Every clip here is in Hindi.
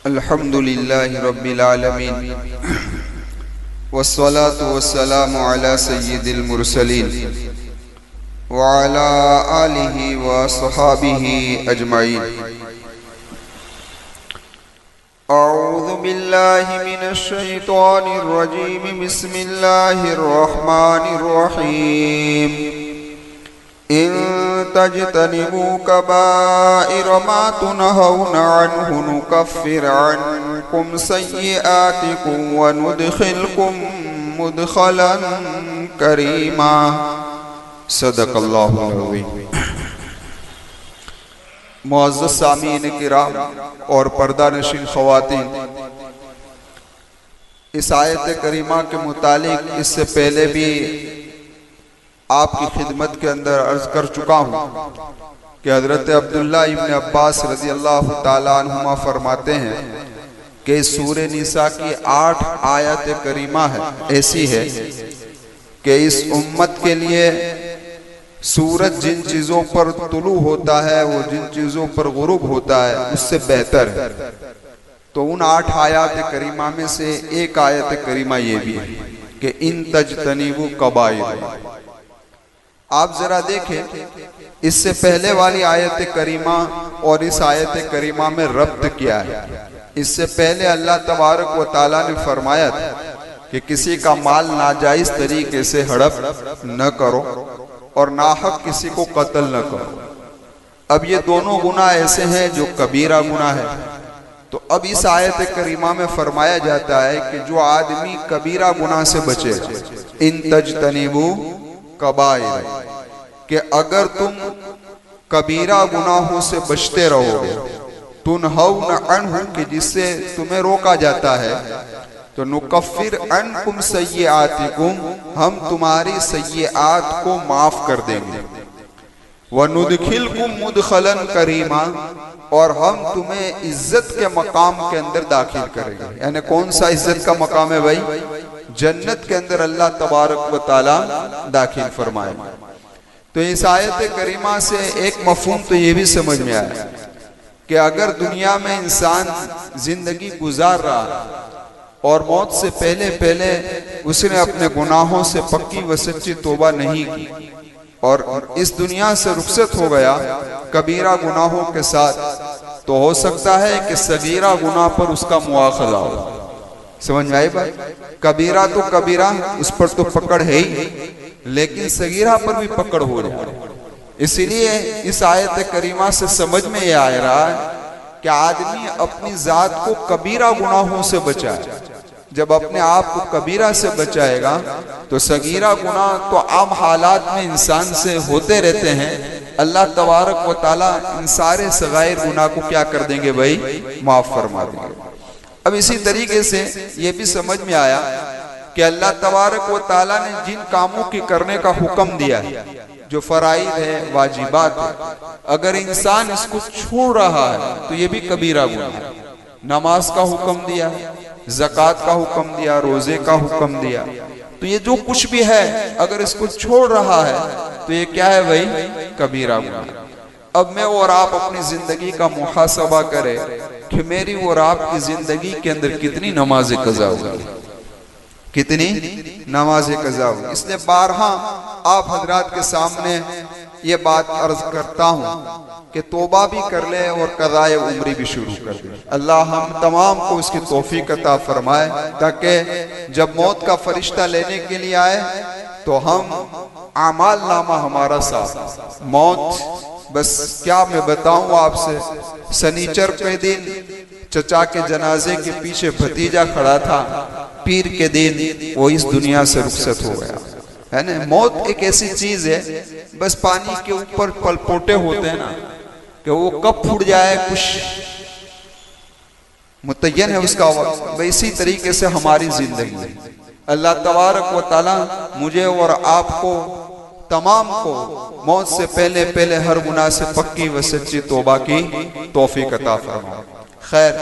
अल्हम्दुलिल्लाहि रब्बिल आलमीन वस्सलातु वस्सलामु अला सय्यिदिल मुरसलीन व अला आलिहि व अस्हाबिहि अजमाइन। अऊज़ु बिल्लाहि मिनश शैतानिर रजीम। बिस्मिल्लाहिर रहमानिर रहीम। इन तज्तनिबू कबाइर मा तुनहौना अन्हु नुकफ्फिर अन्कुम सय्यिआतिकुम व नुदखिलकुम मुदखलन करीमा। सदक़ल्लाहुल अज़ीम। मुअज़्ज़ज़ सामीन किराम और पर्दा नशीन ख़वातीन, इस आयत करीमा के मुतालिक इससे पहले भी आपकी खिदमत के अंदर अर्ज कर चुका हूँ कि हज़रत अब्दुल्ला इब्न अब्बास रज़ी अल्लाह ताला अन्हुमा फरमाते हैं कि सूरे निसा की 8 आयत करीमा है ऐसी है कि इस उम्मत के लिए सूरज जिन चीज़ों पर तुलू होता है, वो जिन चीज़ों पर गुरूब होता है, उससे बेहतर है। तो उन 8 आयत करीमा में से एक आयत करीमा ये भी है कि इन तज्तनिबू कबाइर। आप जरा देखें, इससे पहले वाली आयत करीमा और इस आयत करीमा में रब्त किया है। इससे पहले अल्लाह तबारक व ताला ने फरमाया था कि किसी का माल नाजायज तरीके से हड़प न करो और नाहक किसी को कत्ल न करो। अब ये दोनों गुनाह ऐसे हैं जो कबीरा गुनाह है। तो अब इस आयत करीमा में फरमाया जाता है कि जो आदमी कबीरा गुनाह से बचे, इन तज्तनिबू कबाइर, कि अगर तुम कबीरा गुनाहों से बचते रहोगे, तुनहौना अन्हु, कि जिससे तुम्हें रोका जाता है, तो नुकफ्फिर अन्कुम सय्यिआतिकुम, हम तुम्हारी सय्यिआत को माफ कर देंगे, व नुदखिलकुम मुदखलन करीमा, और हम तुम्हें इज्जत के मकाम के अंदर दाखिल करेंगे। यानी कौन सा इज्जत का मकाम है भाई? जन्नत के अंदर अल्लाह तबारक व ताला दाखिल फरमाए। तो इस आयत करीमा से एक मफहूम तो ये भी समझ में आया कि अगर दुनिया में इंसान जिंदगी गुजार रहा और मौत से पहले पहले उसने अपने गुनाहों से पक्की व सच्ची तौबा नहीं की और इस दुनिया से रुखसत हो गया कबीरा गुनाहों के साथ, तो हो सकता है कि सगीरा गुनाह पर उसका मुआखजा हो। समझ में आई बात? कबीरा तो कबीरा, उस पर तो पकड़ है ही, लेकिन सगीरा पर भी पकड़ हो जाए। इसीलिए इस आयत करीमा से समझ में यह आ रहा है कि आदमी अपनी जात को कबीरा गुनाहों से बचाए। जब अपने आप को कबीरा से बचाएगा तो सगीरा गुनाह तो आम हालात में इंसान से होते रहते हैं, अल्लाह तबारक व ताला इन सारे सगायर गुनाह को क्या कर देंगे भाई? माफ फरमा देंगे। अब इसी तरीके से ये भी समझ में आया कि अल्लाह तबारक व ताला ने जिन कामों की करने का हुक्म दिया है, जो फराइद है, वाजिबात है, अगर इंसान इसको छोड़ रहा है तो ये भी कबीरा गुनाह है। नमाज का हुक्म दिया, ज़कात का हुक्म दिया, रोजे का हुक्म दिया, तो ये जो कुछ भी है अगर इसको छोड़ रहा है तो ये क्या है भाई? कबीरा गुनाह। अब मैं और आप अपनी जिंदगी का मुहासबा करें कि मेरी और आपकी जिंदगी के अंदर कितनी नमाज कज़ा हुई, कितनी नमाज कज़ा हुई। इसलिए बारहा आप हजरात के सामने ये बात अर्ज करता हूँ कि तौबा भी कर ले और कज़ाए उम्री भी शुरू कर दे। अल्लाह हम तमाम को इसकी तौफीक अता फरमाए ताकि जब मौत का फरिश्ता लेने के लिए आए तो हम आमाल नामा हमारा साथ। मौत बस क्या मैं बताऊं आपसे, सनीचर के दिन चचा के जनाजे के पीछे भतीजा खड़ा था, पीर के दिन वो इस दुनिया से रुखसत हो गया, है ना। मौत एक ऐसी चीज है, बस पानी के ऊपर पलपोटे होते हैं ना कि वो कब फूट जाए कुछ मुतय्यन है उसका वक्त, वैसी तरीके से हमारी जिंदगी है। अल्लाह तबारक व ताला मुझे और आपको तमाम को मौत से पहले पहले हर गुनाह से पक्की व सच्ची तौबा की तौफीक अता फरमाए। खैर,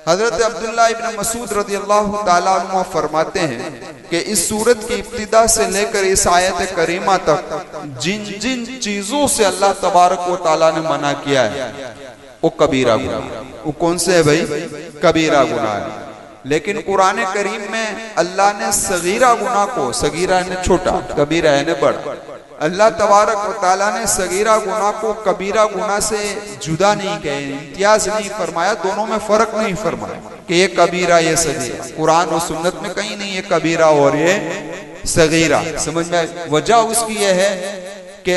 हजरत अब्दुल्ला इब्न मसूद रज़ियल्लाहु ताला अन्हु फरमाते हैं कि इस सूरत की इब्तिदा से लेकर इस आयत करीमा तक जिन जिन चीजों से अल्लाह तबारक व ताला ने मना किया है वो कबीरा गुनाह। वो कौन से है भाई? कबीरा गुनाह है। लेकिन कुरान करीम में अल्लाह ने सगीरा गुनाह को, सगीरा ने छोटा, कबीरा है ने बड़ा, अल्लाह तबारक व तआला ने सगीरा गुनाह को कबीरा गुनाह से जुदा नहीं किया, इम्तियाज नहीं फरमाया, दोनों में फर्क नहीं फरमाया कि ये कबीरा ये सगीरा। कुरान और सुन्नत में कहीं नहीं ये कबीरा और ये सगीरा। समझ में? वजह उसकी ये है कि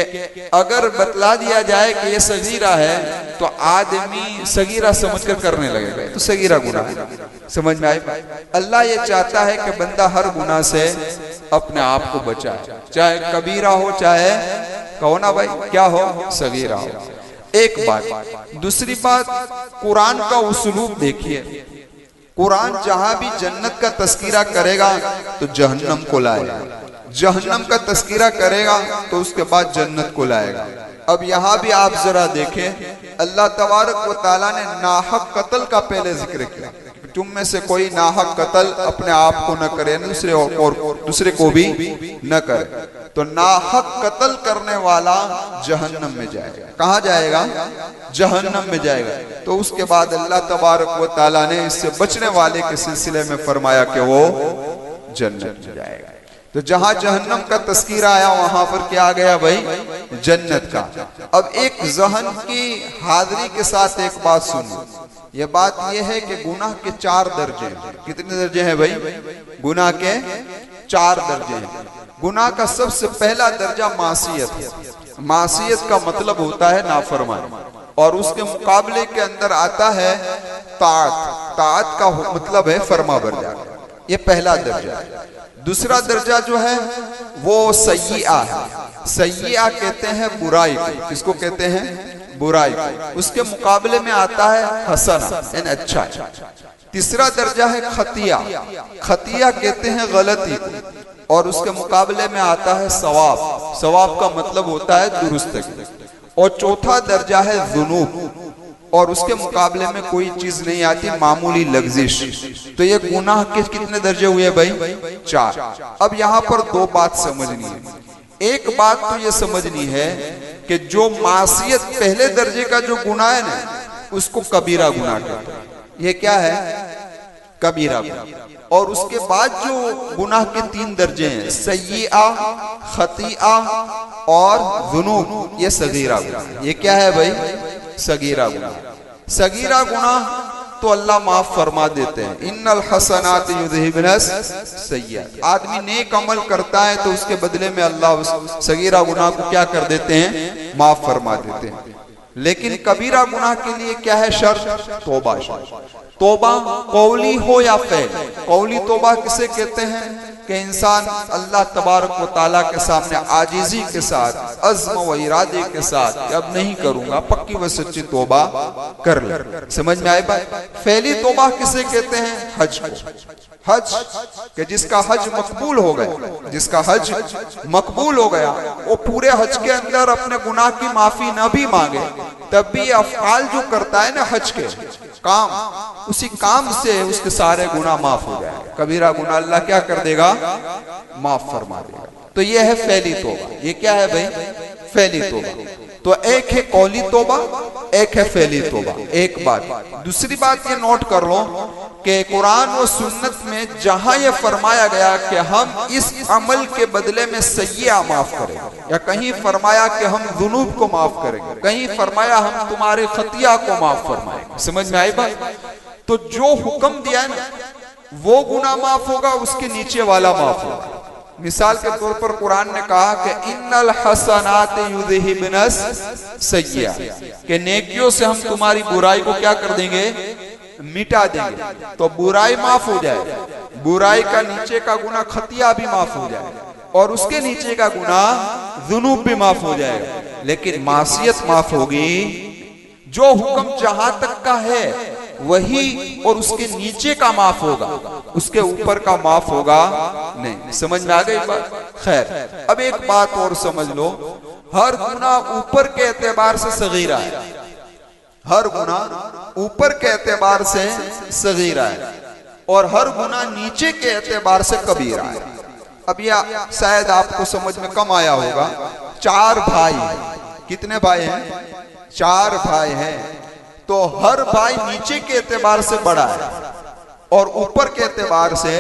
अगर बतला दिया जाए कि ये सगीरा है तो आदमी सगीरा समझकर करने लगेगा, तो सगीरा गुनाह है। समझ में आए? अल्लाह ये चाहता है कि बंदा हर गुनाह से अपने आप को बचाए, चाहे कबीरा हो चाहे कहो ना भाई क्या हो, सगीरा हो। एक बात। दूसरी बात, कुरान का उसलूब देखिए। कुरान जहां भी जन्नत का तस्कीरा करेगा तो जहन्नम को लाएगा, जहन्नम का तस्कीरा करेगा तो उसके बाद जन्नत को लाएगा। अब यहाँ भी आप जरा देखें, अल्लाह तबारक व तआला ने नाहक कत्ल का पहले जिक्र किया, तुम में से कोई नाहक कत्ल अपने आप को न करे, दूसरे को भी न करे। तो नाहक कत्ल करने वाला जहन्नम में जाएगा। कहाँ जाएगा? जहन्नम में जाएगा। तो उसके बाद अल्लाह तबारक व तआला ने इससे बचने वाले के सिलसिले में फरमाया कि वो जन्नत में जाएगा। तो जहां जहन्नम का तस्कीरा आया वहां पर क्या आ गया भाई? जन्नत का। अब एक जहन की हाजिरी के साथ एक बात सुनिए। यह बात यह है कि गुनाह के 4 दर्जे हैं। कितने दर्जे हैं भाई? गुनाह के 4 दर्जे हैं। गुनाह का सबसे पहला दर्जा मासियत है। मासियत का मतलब होता है नाफरमानी, और उसके मुकाबले के अंदर आता है ताअत। ताअत का मतलब है फरमाबरदारी। ये पहला दर्जा है। दूसरा दर्जा जो है वो सय्यिआ है। सय्यिआ कहते हैं बुराई को। किसको कहते हैं? बुराई को। उसके मुकाबले में आता है हसना, यानी अच्छा। तीसरा दर्जा है खतिया। खतिया कहते हैं गलती को, और उसके मुकाबले में आता है सवाब। सवाब का मतलब होता है दुरुस्तगी। और चौथा दर्जा है जुनूब, और उसके मुकाबले में कोई चीज नहीं आती, मामूली लग्जिश। तो ये गुनाह के कितने दर्जे हुए भाई? 4। अब यहाँ पर 2 बात समझनी है। एक बात तो ये समझनी है कि जो मासियत पहले दर्जे का जो गुनाह है ना, उसको कबीरा गुनाह कहते हैं। ये क्या है? कबीरा गुनाह। और उसके बाद जो गुनाह के 3 दर्जे हैं, सय्यिआ, खतीआ और जुनूब, ये सगीरा गुनाह। ये क्या है भाई? सगीरा गुनाह। सगीरा गुनाह तो अल्लाह माफ फरमा देते हैं। इन्नल हसनात युज़हिबनस सय्यिआत। आदमी नेक अमल करता है तो उसके बदले में अल्लाह उस सगीरा गुनाह को क्या कर देते हैं? माफ फरमा देते हैं। लेकिन कबीरा गुनाह के लिए क्या है शर्त? तौबा। तौबा कौली हो या फ़ेल। कौली तौबा किसे कहते हैं? कि इंसान अल्लाह तबारक व तआला के सामने आजिजी के साथ, अज़्म व इरादे के साथ अब नहीं करूंगा, पक्की व सच्ची तौबा कर ले। समझ में आए बात? फ़ेली तौबा किसे कहते हैं? हज को। हज कि जिसका हज मकबूल हो गया, जिसका हज मकबूल हो गया, वो पूरे हज के अंदर अपने गुनाह की माफी न भी मांगे, तब भी अफ़आल जो करता है ना हज के काम, उसी काम से उसके सारे गुनाह माफ हो जाए। कबीरा गुनाह अल्लाह क्या कर देगा? माफ फरमा देगा। तो ये है फैली तौबा। ये क्या है भाई? फैली तौबा। तो एक है कौली तौबा, एक है फैली तौबा। एक बात। दूसरी बात ये नोट कर लो कि कुरान और सुन्नत में जहां ये फरमाया गया कि हम इस अमल के बदले में सय्यिआ माफ करेंगे, या कहीं फरमाया कि हम जुनूब को माफ करेंगे, कहीं फरमाया हम तुम्हारे खतिया को माफ फरमाएंगे। समझ में आई बात? तो जो हुक्म दिया है ना, वो गुनाह माफ होगा, उसके नीचे वाला माफ होगा। मिसाल के तौर पर कुरान ने कहा कि इन्नल हसनात युज़हिबनस सय्यिआ, कि नेकियों से हम तुम्हारी बुराई को क्या कर देंगे? मिटा देंगे। तो बुराई माफ हो जाए, बुराई का नीचे का गुनाह खतिया भी माफ हो जाए, और उसके नीचे का गुनाह जुनूब भी माफ हो जाएगा। लेकिन मासियत माफ होगी। जो हुक्म जहां तक का है वही, और उसके नीचे का माफ होगा, उसके ऊपर का माफ होगा नहीं। समझ में आ गई बात? खैर, अब एक बात और समझ लो, हर गुनाह ऊपर के एतबार से सगीरा है। हर गुनाह ऊपर के एतबार से सगीरा है, और हर गुनाह नीचे के एतबार से कबीरा है। अब यह शायद आपको समझ में कम आया होगा। 4 भाई। कितने भाई हैं? 4 भाई हैं। तो हर भाई नीचे के एतबार से बड़ा है और ऊपर के एतबार से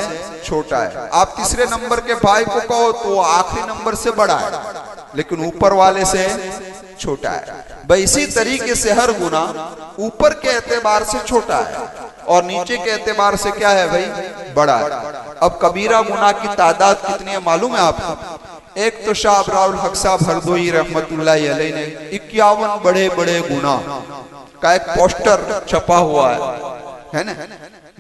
छोटा है। आप तीसरे नंबर के भाई को कहो तो वो आखिरी नंबर से बड़ा है, लेकिन ऊपर वाले से छोटा है। भाई इसी तरीके से हर गुना ऊपर के एतबार से छोटा है और नीचे के एतबार से क्या है भाई, बड़ा है। अब कबीरा गुनाह की तादाद कितनी है मालूम है आपको? एक तो शाह अबरारुल हक साहब हरदोई रहमतुल्लाहि अलैहि ने 51 बड़े बड़े गुनाह का एक पोस्टर छपा हुआ है ना।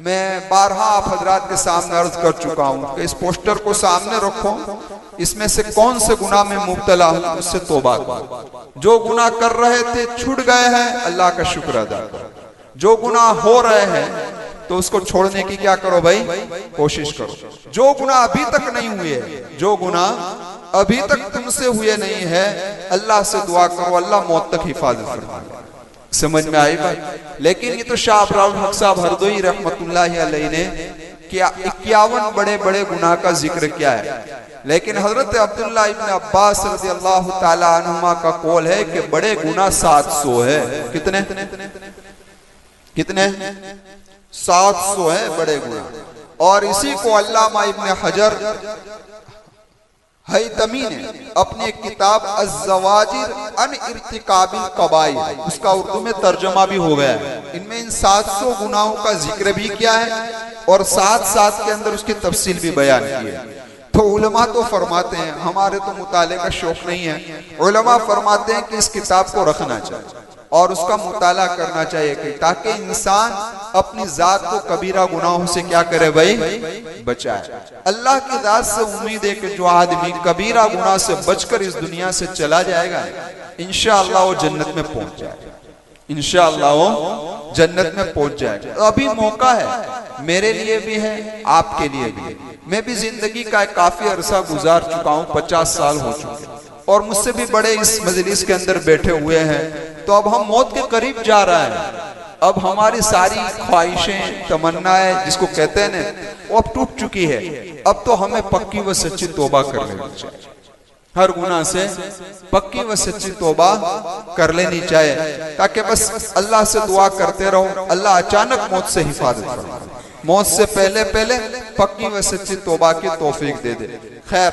मैं बारहा आप हजरात के सामने अर्ज कर चुका हूँ कि इस पोस्टर को सामने रखो, इसमें से कौन से गुनाह में मुब्तला हूं उससे तौबा करो। जो गुनाह कर रहे थे छूट गए हैं, अल्लाह का शुक्र अदा करो। जो गुनाह हो रहे हैं तो उसको छोड़ने की क्या करो भाई, कोशिश करो। जो गुनाह अभी तक नहीं हुए, जो गुनाह अभी तक तुमसे हुए नहीं है, अल्लाह से दुआ करो, अल्लाह मौत तक हिफाजत फरमाए। समझ में आई बात? लेकिन ये तो शाह अबरारुल हक साहब हरदोई रहमतुल्लाहि अलैहि ने क्या 51 बड़े बड़े गुनाह का जिक्र किया है। लेकिन हजरत अब्दुल्लाह इब्न अब्बास रज़ियल्लाहु ताला अन्हुमा का कौल है कि बड़े गुनाह 700 है। कितने कितने 700 है बड़े गुनाह। और इसी को अल्लामा इब्न हजर हैतमी ने अपनी किताब अज़्ज़वाजिर अन इर्तिकाबिल कबाइर, उसका उर्दू में तर्जमा भी हो गया है। इनमें इन 700 गुनाहों का जिक्र भी किया है और साथ साथ के अंदर उसकी तफसील भी बयान की है। तो उलमा तो फरमाते हैं, हमारे तो मुताले का शौक नहीं है, उलमा फरमाते हैं कि इस किताब को रखना चाहिए और उसका मुताला करना चाहिए ताकि इंसान अपनी जात को कबीरा गुनाहों से क्या करे भाई, बचाए। अल्लाह की जात से उम्मीद है कि जो आदमी कबीरा गुनाह से बचकर इस दुनिया से चला जाएगा, इंशाअल्लाह वो जन्नत में पहुंच जाएगा। इंशाअल्लाह वो जन्नत में पहुंच जाएगा। अभी मौका है, मेरे लिए भी है, आपके लिए भी है। मैं भी जिंदगी का काफी अरसा गुजार चुका हूँ, 50 साल हो चुके और मुझसे भी बड़े इस मजलिस के अंदर बैठे हुए हैं। तो अब हम मौत के करीब जा रहे हैं। अब हमारी सारी ख्वाहिशें, तमन्नाएं जिसको कहते हैं ना, वो अब टूट चुकी है। अब तो हमें पक्की व सच्ची तौबा कर लेनी चाहिए। हर गुनाह से पक्की व सच्ची तौबा कर लेनी चाहिए ताकि बस अल्लाह से दुआ करते रहो, अल्लाह अचानक मौत से हिफाजत फरमाए, मौत से पहले पहले पक्की व सच्ची तौबा की तौफीक दे दे। खैर,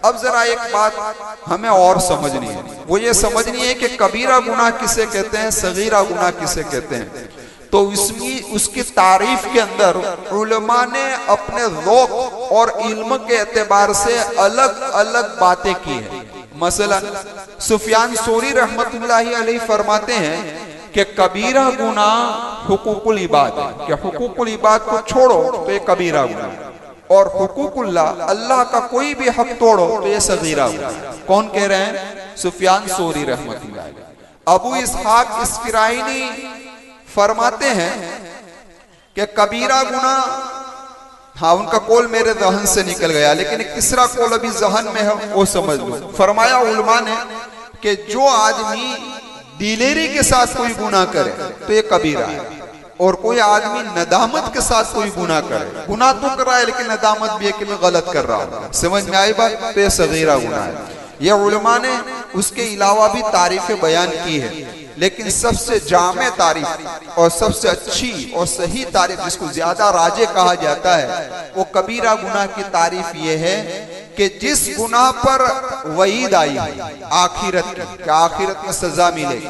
अब जरा एक बात हमें और समझनी है, वो ये समझनी है कि कबीरा गुनाह किसे कहते हैं, सगीरा गुनाह किसे कहते हैं। तो उसकी तारीफ के अंदर उलमा ने अपने ज़ौक़ और इल्म के एतबार से अलग अलग बातें की हैं। मसलन सुफियान सौरी रहमतुल्लाहि अलैहि फरमाते हैं कि कबीरा गुनाह हुकूकुल इबाद है, कि हुकूकुल इबाद को छोड़ो तो ये कबीरा गुनाह है, और हुकूकुल्लाह, अल्लाह का कोई भी हक तोड़ो तो ये सगीरा गुनाह। कौन कह रहे हैं? सुफियान सौरी रहमतुल्लाहि अलैहि। अबू इसहाक इस्फराइनी फरमाते हैं कि कबीरा गुनाह, हाँ उनका कौल मेरे जहन से निकल गया, लेकिन एक तीसरा कौल अभी जहन में है, वो समझ लो। फरमाया उलमा ने कि जो आदमी दिलेरी के साथ कोई गुनाह करे तो ये कबीरा है, और कोई आदमी नदामत के साथ कोई गुनाह करे, गुनाह तो कर रहा है लेकिन नदामत भी है कि मैं गलत कर रहा हूँ, समझ में आई बात, तो ये सगीरा गुनाह है। ये उलमा ने उसके अलावा भी तारीफें बयान की है, लेकिन सबसे जामे तारीफ और सबसे अच्छी और सही तारीफ, जिसको ज्यादा राजे कहा जाता है, वो कबीरा गुनाह की तारीफ ये है कि जिस गुनाह पर वईद आई आखिरत की, क्या आखिरत में सजा मिलेगी,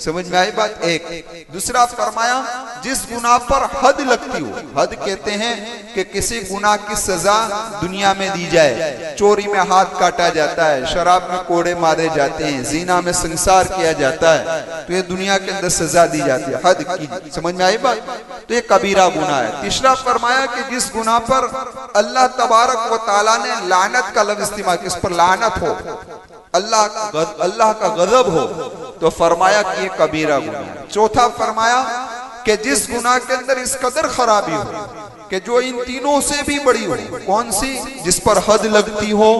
समझ में आई बात। एक दूसरा फरमाया जिस गुनाह पर हद लगती हो, हद कहते हैं कि किसी गुनाह की सजा दुनिया में दी जाए, चोरी में हाथ काटा जाता है, शराब में कोड़े मारे जाते हैं, जीना में संसार किया जाता है, तो ये दुनिया के अंदर सजा दी जाती है, हद की, समझ में आई बात, तो ये कबीरा गुनाह है। तीसरा फरमाया कि जिस गुनाह पर अल्लाह तबारक व तआला ने लानत का लफ्ज़ इस्तेमाल, इस पर लानत हो, अल्लाह का गजब हो, तो फरमाया कि ये कबीरा गुनाह है। चौथा फरमाया कि जिस गुनाह के अंदर इस कदर खराबी हो कि जो इन तीनों से भी बड़ी हो, कौन सी? जिस पर हद लगती हो,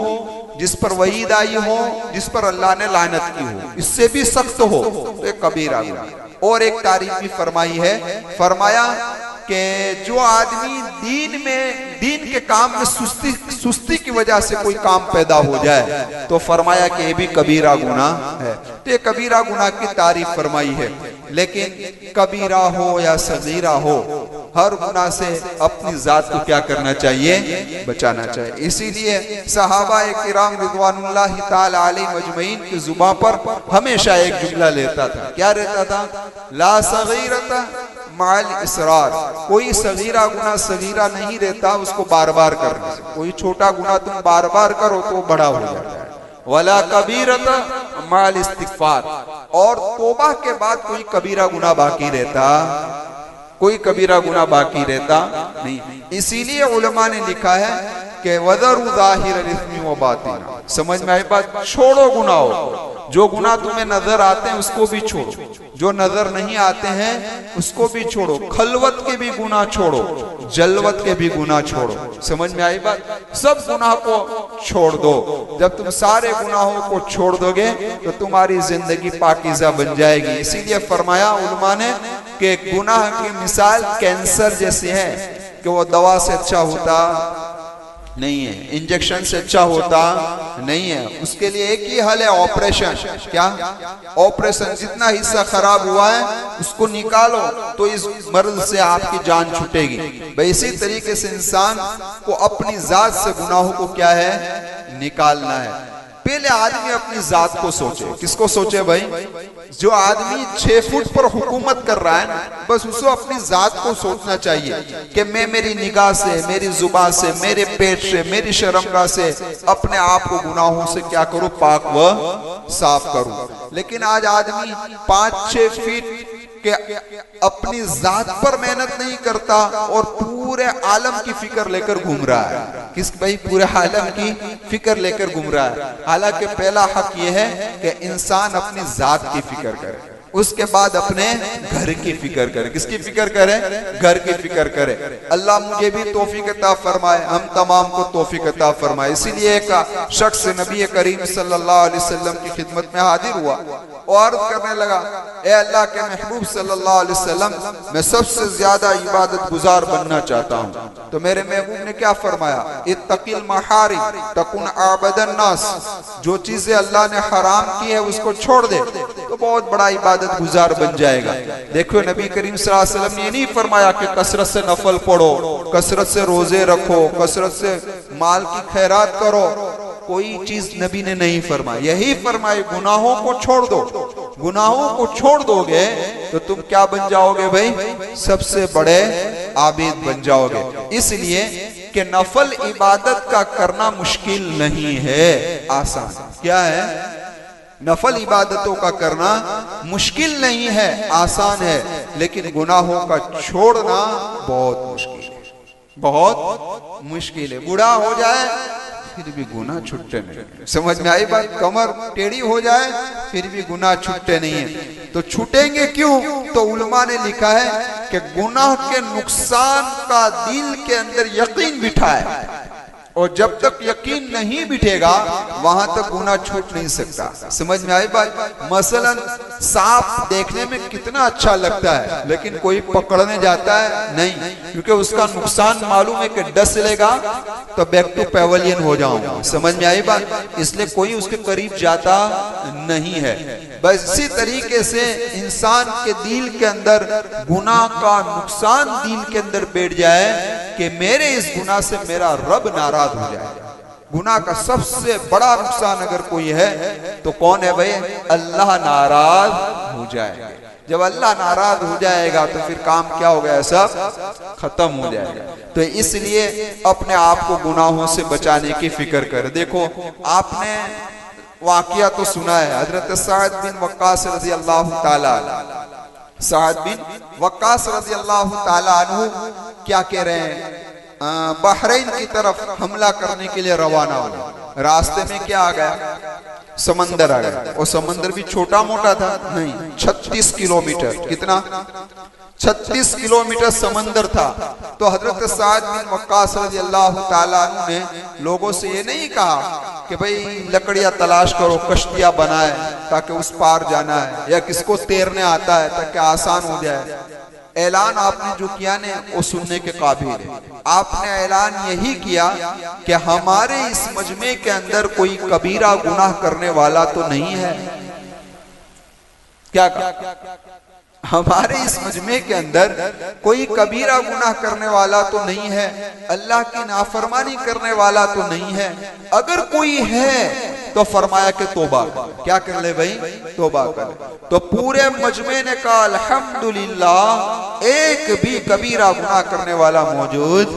जिस पर वईद आई हो, जिस पर अल्लाह ने लानत की हो, इससे भी सख्त हो, तो ये कबीरा गुनाह। और एक तारीफ भी फरमाई है, फरमाया कि जो आदमी दीन के काम में सुस्ती की वजह से कोई काम पैदा हो जाए तो फरमाया कि ये भी कबीरा गुनाह है। तो ये कबीरा गुनाह की तारीफ फरमाई है। लेकिन कबीरा हो या सगीरा हो, हर गुनाह से अपनी जात को क्या करना चाहिए? बचाना चाहिए। इसीलिए सहाबा किराम रिज़वानुल्लाहि ताला अलैहिम अजमईन की जुबान पर हमेशा एक जुमला लेता था। क्या रहता था? ला सगीरता माल इसरार। कोई सगीरा गुनाह सगीरा नहीं रहता उसको बार बार करने से। कोई छोटा गुनाह तुम बार बार करो तो बड़ा हो जाता है। वला कबीरता माल इस्तिगफार। और तौबा के बाद कोई कबीरा गुनाह बाकी रहता, कोई कबीरा गुनाह बाकी रहता नहीं। इसीलिए उलमा ने लिखा है कि वज़रू ज़ाहिरल इस्मी व बातिना। समझ में आई बात? छोड़ो गुनाहों को। जो गुनाह तुम्हें नजर आते हैं उसको भी छोड़ो, जो नजर नहीं आते हैं उसको भी छोड़ो। खलवत के भी गुनाह छोड़ो, जलवत के भी गुनाह छोड़ो। समझ में आई बात? सब गुनाह को छोड़ दो। जब तुम सारे गुनाहों को छोड़ दोगे तो तुम्हारी जिंदगी पाकीज़ा बन जाएगी। इसीलिए फरमाया उलमा ने कि गुनाह की मिसाल कैंसर जैसी है कि वो दवा से अच्छा होता नहीं है, इंजेक्शन से अच्छा होता नहीं है। उसके लिए एक ही हल है, ऑपरेशन। क्या? ऑपरेशन। जितना हिस्सा खराब हुआ है उसको निकालो तो इस मर्ज से आपकी जान छूटेगी। भाई इसी तरीके से इंसान को अपनी जात से गुनाहों को क्या है? निकालना है। पहले आदमी अपनी जात को सोचे। किसको सोचे भाई? जो आदमी 6 फुट पर हुकूमत कर रहा है ना, बस उसको अपनी जात को सोचना चाहिए कि मैं मेरी निगाह से, मेरी जुबान से, मेरे पेट से, मेरी शर्मगाह से अपने आप को गुनाहों से क्या करूं? पाक व साफ करूं। लेकिन आज आदमी 5-6 फीट के अपनी जात पर मेहनत नहीं करता और पूरे आलम की फिक्र लेकर घूम रहा है। किस भाई? पूरे आलम की फिक्र लेकर घूम रहा है। हालांकि पहला हक यह है कि इंसान अपनी जात की फिक्र करे, उसके बाद अपने घर की फिक्र करे। किसकी फिक्र करे? घर की फिक्र करे। अल्लाह मुझे भी तौफीक अता फरमाए, हम तमाम को तौफीक अता फरमाए। इसीलिए एक शख्स नबी करीम सल्लल्लाहु अलैहि वसल्लम की खिदमत में हाजिर हुआ और अर्ज करने लगा, ए अल्लाह के महबूब सल्लल्लाहु अलैहि वसल्लम, मैं सबसे ज्यादा इबादत गुजार बनना चाहता हूँ। तो मेरे महबूब ने क्या फरमाया? इत्तकिल महारिम तकुन आबदन नास। जो चीजें अल्लाह ने हराम की है उसको छोड़ दे तो बहुत बड़ा इबादत गुजार बन जाएगा। देखो नबी करीम सल्लल्लाहु अलैहि वसल्लम ने नहीं फरमाया कि कसरत से नफल पढ़ो, कसरत से रोजे रखो, कसरत से माल की खैरात करो। कोई चीज नबी ने नहीं फरमाई। यही फरमाए गुनाहों को छोड़ दो। गुनाहों को छोड़ दोगे तो तुम क्या बन जाओगे भाई? सबसे बड़े आबिद बन जाओगे। इसलिए कि नफल इबादत का करना मुश्किल नहीं है, आसान। क्या है? नफल इबादतों का करना मुश्किल नहीं है, आसान है। लेकिन गुनाहों का छोड़ना बहुत मुश्किल है, बहुत मुश्किल है। बूढ़ा हो जाए फिर भी गुनाह छूटते नहीं। समझ में आई बात? कमर टेढ़ी हो जाए फिर भी गुनाह छूटते नहीं है। तो छूटेंगे क्यों? तो उलमा ने लिखा है कि गुनाह के नुकसान का दिल के अंदर यकीन बिठाए, और जब तक यकीन नहीं बिठेगा वहां तक गुनाह छूट नहीं सकता। समझ में आई बात? मसलन सांप देखने में कितना अच्छा लगता है लेकिन कोई पकड़ने जाता है नहीं, क्योंकि उसका नुकसान मालूम है कि डस लेगा तो बैक टू पैवेलियन हो जाऊंगा। समझ में आई बात? इसलिए कोई उसके करीब जाता नहीं है। बस इसी तरीके से इंसान के दिल के अंदर गुनाह का नुकसान दिल के अंदर बैठ जाए कि मेरे इस गुनाह से मेरा रब नाराज हो जाएगा। गुनाह का सबसे बड़ा नुकसान अगर कोई है तो कौन है भाई? अल्लाह नाराज हो जाएगा। जब अल्लाह नाराज हो जाएगा तो फिर काम क्या हो गया? सब खत्म हो जाएगा। तो इसलिए अपने आप को गुनाहों से बचाने की फिक्र कर। देखो आपने वाकया तो सुना है, हजरत साद बिन वक्कास रजी अल्लाह ताला, साद बिन वक्कास रजी अल्लाह ताला अन्हु क्या कह रहे हैं? बहरीन की तरफ हमला करने के लिए रवाना हुए। रास्ते में क्या आ गया? समंदर आ गया। और समंदर भी छोटा मोटा था नहीं, 36 किलोमीटर। कितना? 36 किलोमीटर समंदर था। तो हजरत साद बिन वक्कास रज़ी अल्लाह ताला अन्हु ने लोगों से ये नहीं कहा कि भाई लकड़ियां तलाश करो, कश्तियां बनाए ताकि उस पार जाना है, या किसको तैरने आता है ताकि आसान हो जाए। ऐलान आपने जो किया ने वो सुनने के काबिल है। आपने ऐलान यही किया कि हमारे इस मजमे के अंदर कोई कबीरा गुनाह करने वाला तो नहीं है। क्या कहा? हमारे इस मजमे के अंदर कोई कबीरा गुनाह करने वाला तो नहीं है, अल्लाह की नाफरमानी करने वाला तो नहीं है। अगर कोई है तो फरमाया कि तौबा कर। क्या कर ले भाई? तौबा कर। तो पूरे मजमे ने कहा अल्हम्दुलिल्लाह, एक भी कबीरा गुनाह करने वाला मौजूद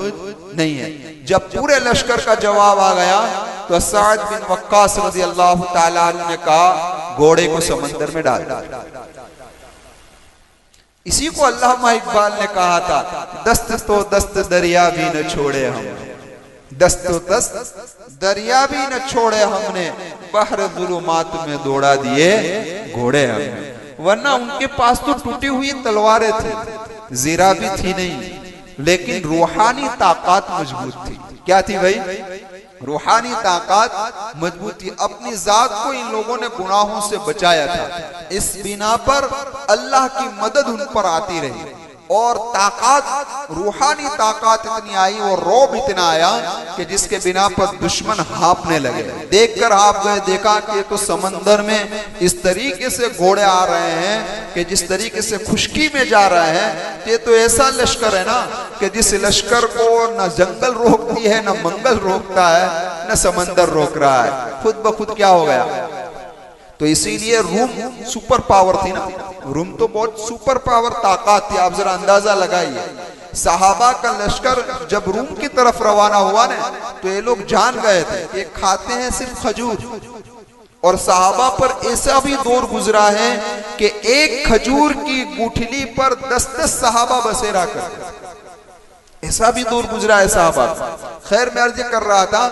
नहीं है। जब पूरे लश्कर का जवाब आ गया तो साद बिन वक्कास रज़ी अल्लाह ताला अन्हु ने कहा घोड़े को समंदर में डाल। इसी को अल्लामा इकबाल ने कहा था, दस्त तो दस्त दरिया भी न छोड़े हम, दस्त तो दस्त दरिया भी न छोड़े हमने, बहर जुलुमात में दौड़ा दिए घोड़े हमने। वरना उनके पास तो टूटी हुई तलवारें थी, जीरा भी थी नहीं, लेकिन रूहानी ताकत मजबूत थी। क्या थी भाई? रूहानी ताकत मजबूत थी। अपनी जात को इन लोगों ने गुनाहों से बचाया था। इस बिना पर अल्लाह की मदद उन पर आती रही और ताकत, रूहानी ताकत इतनी आई और रौब इतना आया कि जिसके बिना पर दुश्मन हाँफने लगे। देखकर हाँफ गए। देखा कि तो समंदर में इस तरीके से घोड़े आ रहे हैं कि जिस तरीके से खुशकी में जा रहे हैं, ये तो ऐसा लश्कर है ना कि जिस लश्कर को न जंगल रोकती है, न मंगल रोकता है, न समंदर रोक रहा है, खुद ब खुद क्या हो गया। तो इसीलिए रूम सुपर पावर थी ना, रूम तो बहुत सुपर पावर ताकत थी। आप जरा अंदाजा लगाइए, सहाबा का लश्कर जब रूम की तरफ रवाना हुआ ना, तो ये लोग जान गए थे ये खाते हैं सिर्फ खजूर, और सहाबा पर ऐसा भी दौर गुजरा है कि एक खजूर की गुठली पर 10-10 सहाबा बसेरा करते, ऐसा भी दूर गुजरा है साहबा। खैर मैं अर्ज कर रहा था,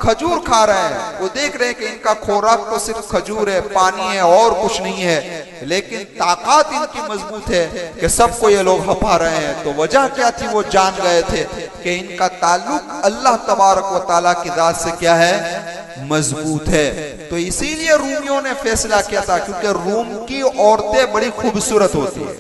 खजूर खा रहे हैं, वो देख रहे हैं कि इनका खुराक तो सिर्फ खजूर है, पानी है और कुछ नहीं है, लेकिन ताकत इनकी मजबूत है कि सबको ये लोग हपा रहे हैं। तो वजह क्या थी? वो जान गए थे कि इनका ताल्लुक अल्लाह तबारक व तआला की जात से क्या है? मजबूत है। तो इसीलिए रूमियों ने फैसला किया था, क्योंकि रूम की औरतें बड़ी खूबसूरत होती है,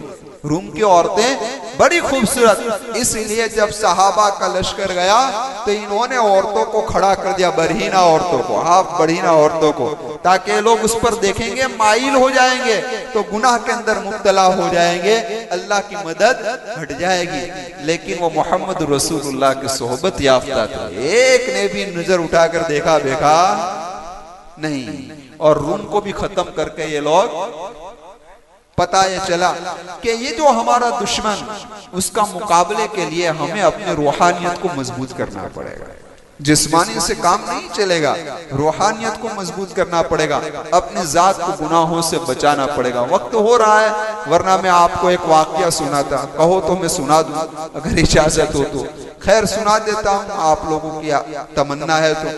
रूम की औरतें बड़ी खूबसूरत। इसलिए जब सहाबा का लश्कर गया तो इन्होंने औरतों को खड़ा कर दिया, बरहीना औरतों को, हाफ बरहीना औरतों को, ताकि लोग उस पर देखेंगे माइल हो जाएंगे तो गुनाह के अंदर मुब्तला हो जाएंगे, अल्लाह की मदद हट जाएगी। लेकिन वो मोहम्मद रसूलुल्लाह की सोहबत याफ्ता थे, एक ने भी नजर उठाकर देखा नहीं। और रूम को भी खत्म करके ये लोग, पता ये चला कि ये जो हमारा दुश्मन, उसका मुकाबले के लिए हमें अपने रूहानियत को मजबूत करना पड़ेगा। जिस्मानी से काम नहीं चलेगा, रूहानियत को मजबूत करना पड़ेगा, अपनी जात को गुनाहों से बचाना पड़ेगा। वक्त हो रहा है, वरना मैं आपको एक वाकया सुनाता, कहो तो मैं सुना दूं अगर इजाजत हो तो। खैर सुना देता हूं, आप लोगों की तमन्ना है तो।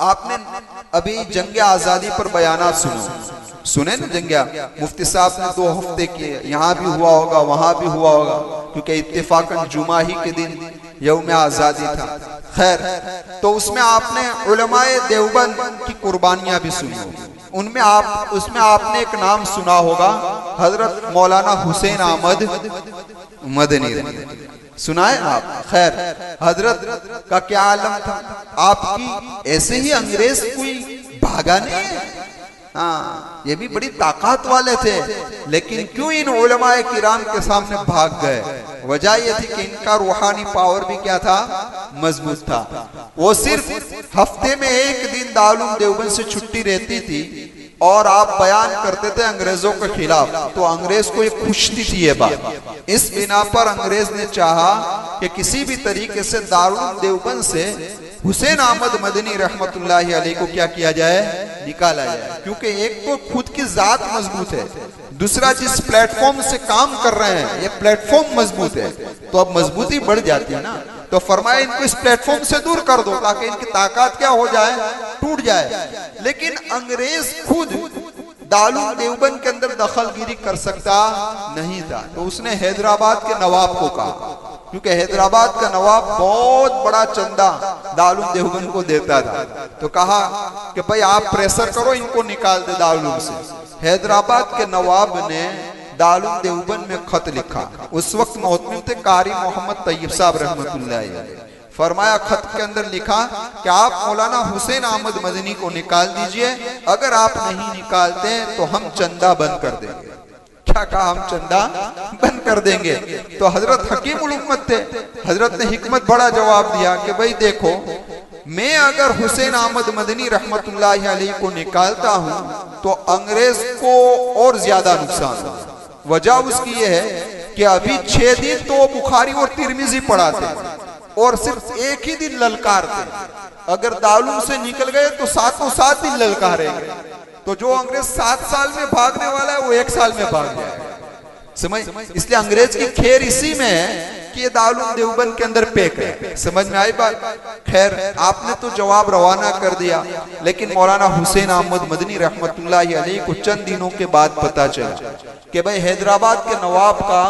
आपने अभी जंग आजादी पर बयानात सुने ना? जंगिया मुफ्ती साहब ने 2 हफ्ते किए, यहाँ भी हुआ होगा, वहां भी हुआ होगा, क्योंकि इत्तेफाकन जुमा ही के दिन यौम आजादी था। खैर, तो उसमें आपने उलमाए देवबंद की कुर्बानियां भी सुनी होगी। उसमें आपने एक नाम सुना होगा, हजरत मौलाना हुसैन अहमद मदनी, सुना है आप? खैर, हजरत का क्या आलम था, आपकी ऐसे ही अंग्रेज कोई भागा नहीं है। हाँ, ये भी बड़ी ताकत वाले थे, लेकिन क्यों इन उलमाए किराम के सामने भाग गए? वजह ये थी कि इनका रूहानी पावर भी क्या था? मजबूत था। वो सिर्फ हफ्ते में एक दिन दारुल देवबंद से छुट्टी रहती थी और आप बयान करते थे अंग्रेजों के खिलाफ, तो अंग्रेज को ये खुशती थी ये बात। इस बिना पर अंग्रेज ने चाहा कि किसी भी तरीके से दारुल देवबंद से हुसैन अहमद मदनी रहमतुल्लाहि अलैह को क्या किया जाए? निकाला जाए। क्योंकि एक तो खुद की जात मजबूत है, दूसरा जिस प्लेटफॉर्म से काम कर रहे हैं ये प्लेटफॉर्म मजबूत है, तो अब मजबूती बढ़ जाती है ना। तो फरमाया इनको इस प्लेटफॉर्म से दूर कर दो ताकि इनकी ताकत क्या हो जाए? टूट जाए। लेकिन अंग्रेज खुद दारुल देवबंद के अंदर दखलगिरी कर सकता नहीं था, तो उसने हैदराबाद के नवाब को कहा, क्योंकि हैदराबाद का नवाब बहुत बड़ा चंदा दारुल देवबंद को देता था, तो कहा कि भाई आप प्रेशर करो, इनको निकाल दे दारुल से। हैदराबाद के नवाब ने दारुल देवबंद में खत लिखा। उस वक्त मोहतमिम थे कारी मोहम्मद तैयब साहब रहमतुल्लाह अलैह। फरमाया खत के अंदर लिखा कि आप मौलाना हुसैन अहमद मदनी को निकाल दीजिए, अगर आप नहीं निकालते तो हम चंदा बंद कर देंगे। क्या कहा? हम चंदा बंद कर देंगे। तो हजरत हकीमुल उम्मत थे, हजरत ने हिकमत बड़ा जवाब दिया कि भाई देखो, मैं अगर हुसैन अहमद मदनी रहमतुल्लाह अलैह को निकालता हूं तो अंग्रेज को और ज्यादा नुकसान होगा। वजह उसकी यह है कि अभी 6 दिन तो बुखारी और तिरमिजी पढ़ाते और सिर्फ एक ही दिन ललकारते। अगर दारुल से निकल गए तो 7 दिन ललकारेंगे। तो जो अंग्रेज 7 साल में भागने वाला है वो 1 साल में भाग जाएगा। समझ? इसलिए अंग्रेज की खेर इसी में है कि ये दारुल देवबंद के अंदर पैक है। समझ में आई बात? खैर, आपने तो जवाब रवाना कर दिया, लेकिन मौलाना हुसैन अहमद मदनी रहमतुल्लाह अलैह को चंद दिनों के बाद पता चला कि भाई हैदराबाद के नवाब का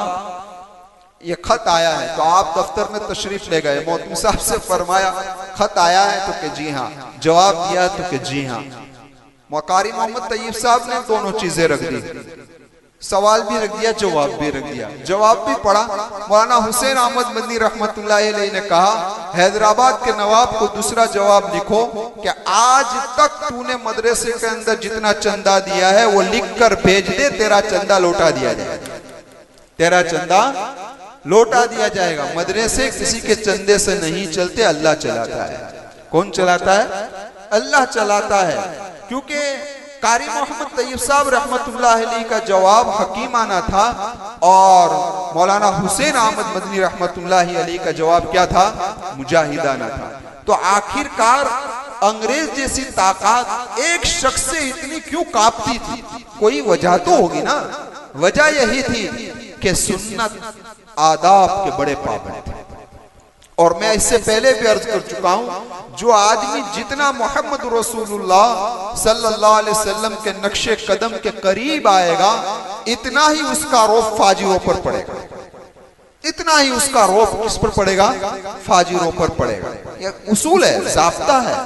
ये खत आया है। तो आप दफ्तर में तशरीफ ले गए, मोहतमिम साहब से फरमाया खत आया है? तो कि जी हाँ। जवाब दिया? तो कि जी हाँ। कारी मोहम्मद तैयब साहब ने दोनों चीजें रख दी, सवाल भी रख दिया, जवाब भी रख दिया। जवाब भी पढ़ा। मौलाना हुसैन अहमद मदनी रहमतुल्लाह अलैह ने कहा, हैदराबाद के नवाब को दूसरा जवाब लिखो कि आज तक तूने मदरसे के अंदर जितना चंदा दिया है वो लिख कर भेज दे, तेरा चंदा लौटा दिया जाएगा। तेरा चंदा लौटा दिया जाएगा। मदरसे किसी के चंदे से नहीं चलते, अल्लाह चलाता है। कौन चलाता है? अल्लाह चलाता है। क्योंकि कारी मोहम्मद तैयब साहब रहमतुल्लाह अलैह का जवाब हकीमाना था और मौलाना हुसैन अहमद मदनी रहमतुल्लाह अलैह का जवाब क्या था? मुजाहिदाना था। तो आखिरकार अंग्रेज जैसी ताकत एक शख्स से इतनी क्यों कांपती थी? कोई वजह तो होगी ना। वजह यही थी कि सुन्नत आदाब के बड़े पाबंद थे। और मैं इससे पहले भी अर्ज कर चुका हूं, जो आदमी जितना मोहम्मद रसूलुल्लाह सल्लल्लाहु अलैहि वसल्लम के नक्शे कदम के करीब आएगा, इतना ही उसका रौब फाजिरों पर पड़ेगा। इतना ही उसका रौब किस पर पड़ेगा? फाजिरों पर पड़ेगा। यह उसूल है, ज़ाब्ता है।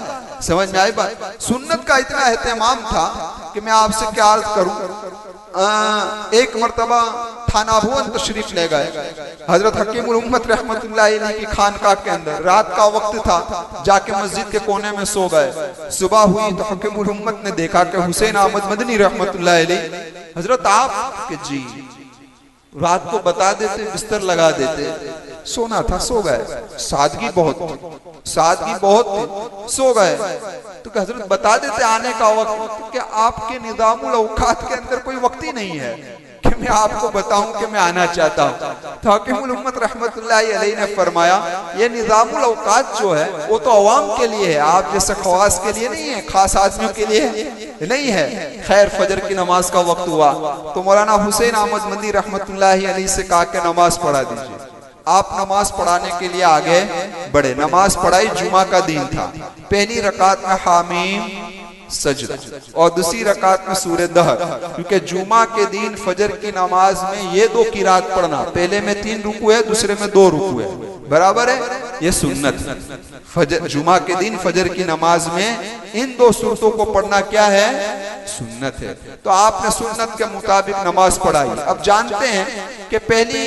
समझ में आई बात? सुन्नत का इतना एहतमाम था कि मैं आपसे क्या अर्ज करूं, एक मर्तबा थाना भुवन तशरीफ ले गए हजरत हकीमुल उम्मत रहमतुल्लाह अलैह की खानकाह के अंदर। रात का वक्त था, जाके मस्जिद के कोने में सो गए। सुबह हुई तो हकीमुल उम्मत ने देखा कि हुसैन अहमद मदनी रहमतुल्लाह अलैह, हजरत आप कि जी रात को बता देते, बिस्तर लगा देते, सोना था, सो गए। सादगी बहुत थी, सो गए। तो हजरत बता देते आने का वक्त, कि आपके निज़ामुल औकात के अंदर कोई वक्त ही नहीं है कि मैं आपको बताऊं कि मैं आना चाहता हूं। तो हकीमुल उम्मत रहमतुल्लाह अलैह ने फरमाया, ये निज़ामुल औकात जो है वो तो अवाम के लिए है, आप जैसे खवास के लिए नहीं है, खास आदमियों के लिए नहीं है। खैर, फजर की नमाज का वक्त हुआ तो मौलाना हुसैन अहमद मदनी रहमतुल्लाह अलैह से कहा कि नमाज पढ़ा दीजिए। आप नमाज पढ़ाने के लिए आगे बढ़े। नमाज पढ़ाई, जुमा का दिन था। पहली रकात में हामीम सजदा और दूसरी रकात में सूरह दहर, क्योंकि जुमा के दिन फजर की नमाज में ये 2 किरात पढ़ना, पहले में 3 रुकू है, दूसरे में 2 रुकू है, बराबर है, ये सुन्नत। फजर जुमा के दिन फजर की नमाज में इन 2 सूरतों को पढ़ना क्या है? सुन्नत है। तो आपने सुन्नत के मुताबिक नमाज पढ़ाई। अब जानते हैं कि पहली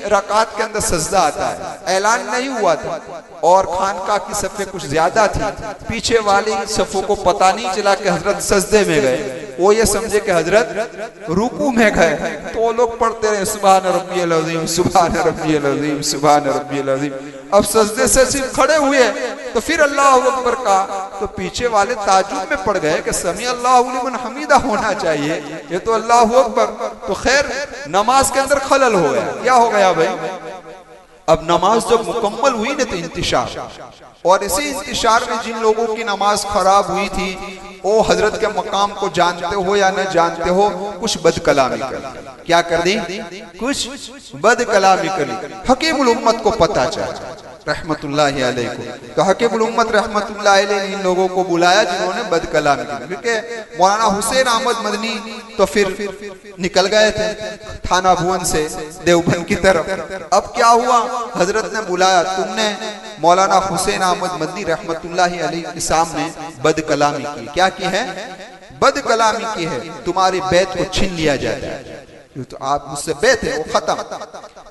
रकात के अंदर सजदा आता है, ऐलान नहीं हुआ था और खानकाह की सफ़े कुछ ज्यादा थी, पीछे वाली सफ़ों को पता नहीं चला कि हजरत सजदे में गए। वो ये समझे कि हजरत रुकू में गए, तो वो लोग पढ़ते रहे सुभान रब्बियल अज़ीम, सुभान रब्बियल अज़ीम, सुभान रब्बियल अज़ीम। अब सजदे से सिर्फ खड़े हुए तो फिर अल्लाह अकबर का, तो पीछे वाले ताजुब में पड़ गए कि समी अल्लाहु लिमन हमीदा होना चाहिए, ये तो अल्लाह अकबर। तो खैर, नमाज के अंदर खलल हो गया। क्या हो गया भाई? अब नमाज जब मुकम्मल हुई ना तो इंतिशार, और इसी इंतिशार में जिन लोगों की नमाज खराब हुई थी वो हजरत के मकाम को जानते हो या न जानते हो, कुछ बदकलामी कर। क्या कर दी? कुछ बदकलामी कर दी। हकीमुल उम्मत को पता चला रहमतुल्लाह अलैह को। तो हकीमुल उम्मत रहमतुल्लाह अलैह ने इन लोगों को बुलाया जिन्होंने बदकलामी की, क्योंकि मौलाना हुसैन अहमद मदनी तो फिर निकल गए थे थाना भुवन से देवबंद की तरफ। अब क्या हुआ? हजरत ने बुलाया, तुमने मौलाना हुसैन अहमद मदनी रहमतुल्लाह अलैह के सामने बदकलामी की। क्या की है? बदकलामी की है। तुम्हारी बैत को छीन लिया जाता है, तो आप मुझसे बैत है वो खत्म।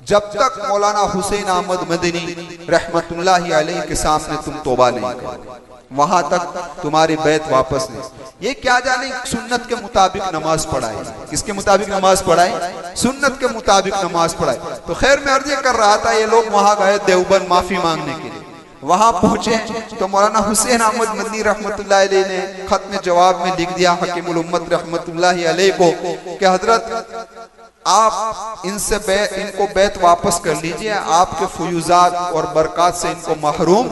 जब तक मौलाना हुसैन अहमद मदनी रहमतुल्लाहि अलैहि के सामने तुम तौबा नहीं करो, वहां तक तुम्हारी बैत वापस नहीं। ये क्या जाने सुन्नत के मुताबिक नमाज पढ़ाए, किसके मुताबिक नमाज पढ़ाए? सुन्नत के मुताबिक नमाज पढ़ाए। तो खैर मैं अर्ज कर रहा था, ये लोग वहां गए देवबंद माफी मांगने के लिए। वहां पहुंचे तो मौलाना हुसैन अहमद मदनी रहमतुल्लाहि अलैहि ने खत में जवाब में लिख दिया हकीमुल उम्मत रहमतुल्लाहि अलैहि को कि हजरत आप इनको बैत वापस कर लीजिए, आपके फयूजात और बरकत से इनको महरूम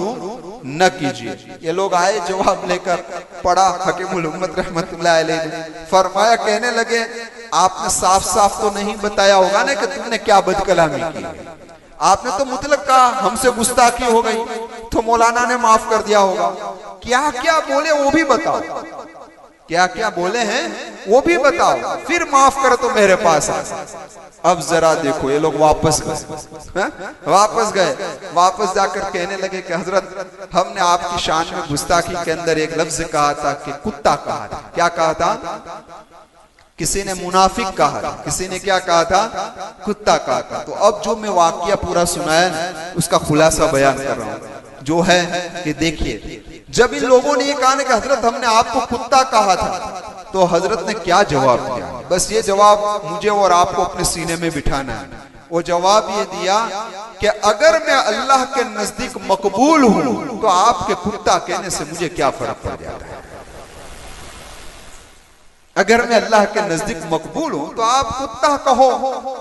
न कीजिए। ये लोग आए जवाब लेकर, पढ़ा हकीमुल उम्मत रहमतुल्लाहि अलैहि ने, फरमाया, कहने लगे आपने साफ साफ तो नहीं बताया होगा ना कि तुमने क्या बदकलामी की, आपने तो मुतलक कहा हमसे गुस्ताखी हो गई तो मौलाना ने माफ कर दिया होगा। क्या क्या बोले वो भी बताओ, क्या क्या बोले हैं वो भी बताओ, फिर माफ कर तो मेरे पास आ। अब जरा देखो ये लोग वापस गए, वापस जाकर कहने लगे कि हजरत हमने आपकी शान में गुस्ताखी के अंदर एक लफ्ज कहा था कि कुत्ता कहा था। क्या कहा था? किसी ने मुनाफिक कहा था, किसी ने क्या कहा था? कुत्ता कहा था। तो अब जो मैं वाकया पूरा सुनाया उसका खुलासा बयान कर रहा हूँ, जो है कि देखिए जब इन लोगों ने ये कहा कि हजरत हमने आपको कुत्ता कहा था, तो हजरत ने क्या जवाब दिया? बस ये जवाब मुझे और आपको अपने सीने में बिठाना है। वो जवाब ये दिया कि अगर मैं अल्लाह के नजदीक मकबूल हूं तो आपके कुत्ता कहने से मुझे क्या फर्क पड़ जाता है। अगर मैं अल्लाह के नजदीक मकबूल हूं तो आप कुत्ता कहो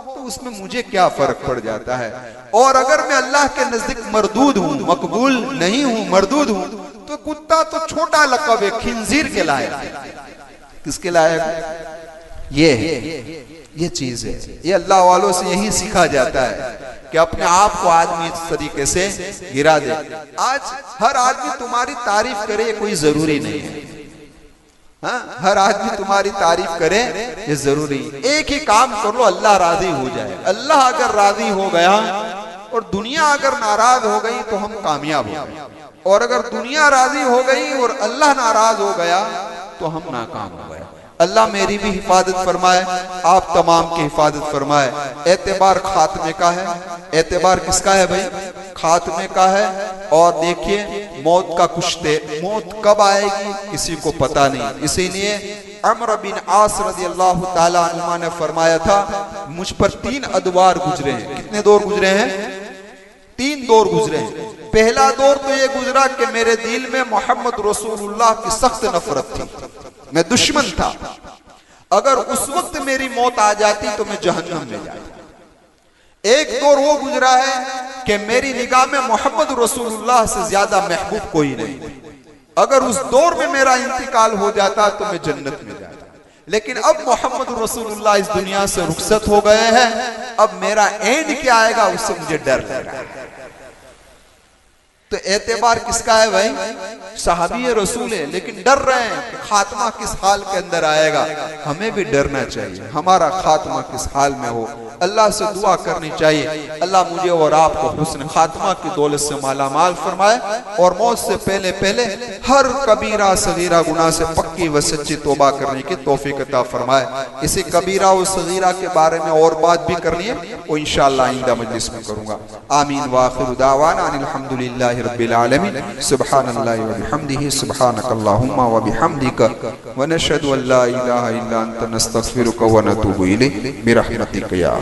तो उसमें मुझे क्या फर्क पड़ जाता है। और अगर मैं अल्लाह के नजदीक मरदूद हूं, मकबूल नहीं हूं, मरदूद हूं, तो कुत्ता तो छोटा लक़ब है, खिंजीर के लायक। किसके लायक? ये चीज है। ये अल्लाह वालों से यही सीखा जाता है कि अपने आप को आदमी इस तरीके से गिरा दे। आज हर आदमी तुम्हारी तारीफ करे कोई जरूरी नहीं है। हाँ, हर आदमी तुम्हारी तारीफ करे ये जरूरी। एक ही काम कर लो, अल्लाह राजी हो जाए। अल्लाह अगर राजी हो गया और दुनिया अगर नाराज हो गई तो हम कामयाब हो गए, और अगर दुनिया राजी हो गई और अल्लाह नाराज हो गया तो हम नाकाम हो गए। अल्लाह मेरी भी हिफाजत फरमाए, आप तमाम की हिफाजत फरमाए। एतबार खात्मे का है। एतबार किसका है भाई? खात्मे का है। और देखिए मौत का कुछ मौत कब आएगी किसी को पता नहीं। इसीलिए अमर बिन आस रज़ियल्लाहु ताला अन्हु ने फरमाया था, मुझ पर 3 अदवार गुजरे हैं। कितने दौर गुजरे हैं? 3 दौर गुजरे हैं। पहला दौर तो ये गुजरा कि मेरे दिल में मोहम्मद रसूलुल्लाह की सख्त नफरत थी, मैं दुश्मन था। अगर उस वक्त मेरी मौत आ जाती तो मैं जहन्नम में जाता। एक दौर वो गुजरा है कि मेरी निगाह में मोहम्मद रसूलुल्लाह से ज्यादा महबूब कोई नहीं। अगर उस दौर में मेरा इंतकाल हो जाता तो मैं जन्नत में जाता। लेकिन अब मोहम्मद रसूलुल्लाह इस दुनिया से रुखसत हो गए हैं। अब मेरा एंड क्या आएगा उससे मुझे डर लग रहा है। तो एतबार किसका है भाई? सहाबी रसूल है, लेकिन डर रहे हैं कि खात्मा किस हाल के अंदर आएगा। हमें भी डरना चाहिए, हमारा खात्मा किस हाल में हो। अल्लाह से दुआ करनी चाहिए, अल्लाह मुझे और आपको हुस्न खात्मा की दौलत से माला माल फरमाए और मौत से पहले पहले हर कबीरा सगीरा गुनाह से पक्की व सच्ची तौबा करने की तौफीक अता फरमाए। इसी कबीरा और सगीरा के बारे में और बात भी करनी है, वो इंशाअल्लाह आइंदा मजलिस में करूंगा। आमीन व आखिरु दावाना अनिल हम्दुलिल्लाहि रब्बिल आलमीन। सुब्हानल्लाहि व बिहम्दिही, सुब्हानकल्लाहुम्मा व बिहम्दिका व नशहदु अल्ला इलाहा इल्ला अंता नस्तगफिरुका व नतूबु इलैक बिरहमतिका या